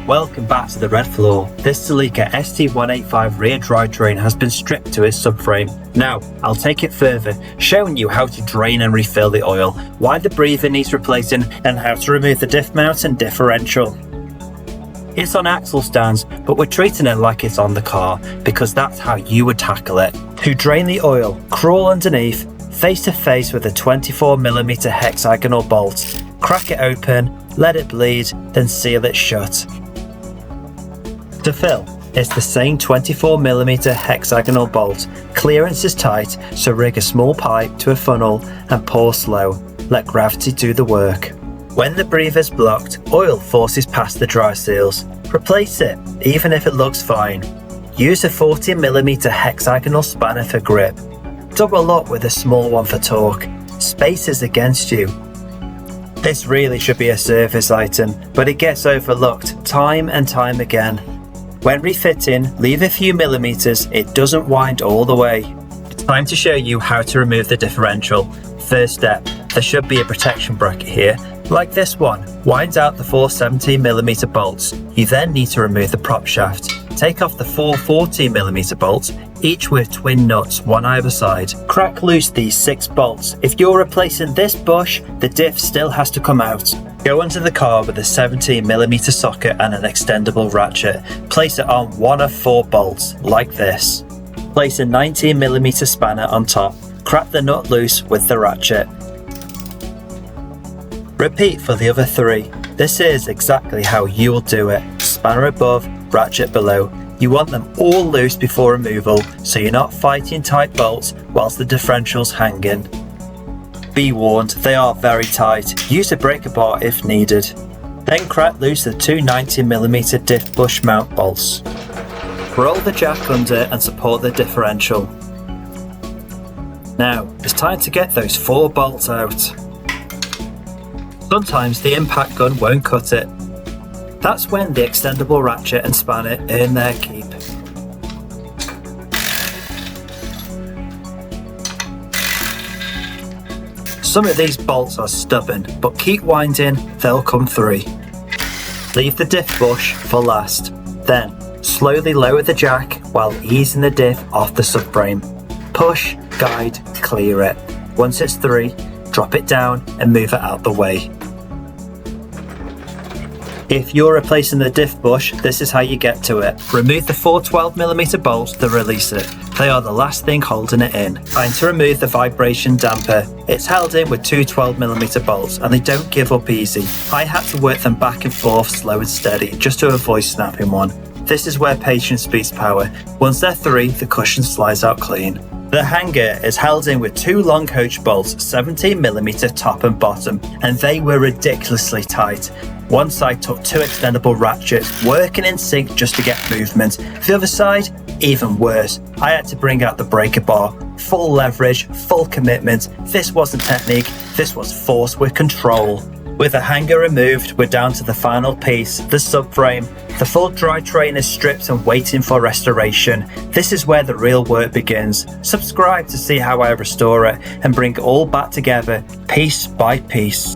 Welcome back to the red floor. This Celica ST185 rear drivetrain has been stripped to its subframe. Now, I'll take it further, showing you how to drain and refill the oil, why the breather needs replacing, and how to remove the diff mount and differential. It's on axle stands, but we're treating it like it's on the car, because that's how you would tackle it. To drain the oil, crawl underneath, face to face with a 24mm hexagonal bolt. Crack it open, let it bleed, then seal it shut. To fill, it's the same 24mm hexagonal bolt. Clearance is tight, so rig a small pipe to a funnel and pour slow. Let gravity do the work. When the breather's blocked, oil forces past the dry seals. Replace it, even if it looks fine. Use a 40mm hexagonal spanner for grip. Double up with a small one for torque. Space is against you. This really should be a service item, but it gets overlooked time and time again. When refitting, leave a few millimeters, it doesn't wind all the way. It's time to show you how to remove the differential. First step, there should be a protection bracket here, like this one. Wind out the 4 17mm bolts. You then need to remove the prop shaft. Take off the 4 14mm bolts, each with twin nuts, one either side. Crack loose these 6 bolts. If you're replacing this bush, the diff still has to come out. Go under the car with a 17mm socket and an extendable ratchet. Place it on one of 4 bolts, like this. Place a 19mm spanner on top. Crack the nut loose with the ratchet. Repeat for the other 3. This is exactly how you will do it. Spanner above, ratchet below. You want them all loose before removal, so you're not fighting tight bolts whilst the differential's hanging. Be warned, they are very tight. Use a breaker bar if needed. Then crack loose the 2 19mm diff bush mount bolts. Roll the jack under and support the differential. Now, it's time to get those 4 bolts out. Sometimes the impact gun won't cut it. That's when the extendable ratchet and spanner earn their keep. Some of these bolts are stubborn, but keep winding, they'll come through. Leave the diff bush for last. Then, slowly lower the jack while easing the diff off the subframe. Push, guide, clear it. Once it's through, drop it down and move it out the way. If you're replacing the diff bush, this is how you get to it. Remove the 4 12mm bolts to release it. They are the last thing holding it in. Time to remove the vibration damper. It's held in with 2 12mm bolts and they don't give up easy. I had to work them back and forth slow and steady just to avoid snapping one. This is where patience beats power. Once they're through, the cushion slides out clean. The hanger is held in with 2 long coach bolts, 17mm top and bottom, and they were ridiculously tight. One side took 2 extendable ratchets, working in sync just to get movement. The other side, even worse. I had to bring out the breaker bar. Full leverage, full commitment. This wasn't technique, this was force with control. With the hanger removed, we're down to the final piece, the subframe. The full drivetrain is stripped and waiting for restoration. This is where the real work begins. Subscribe to see how I restore it and bring it all back together, piece by piece.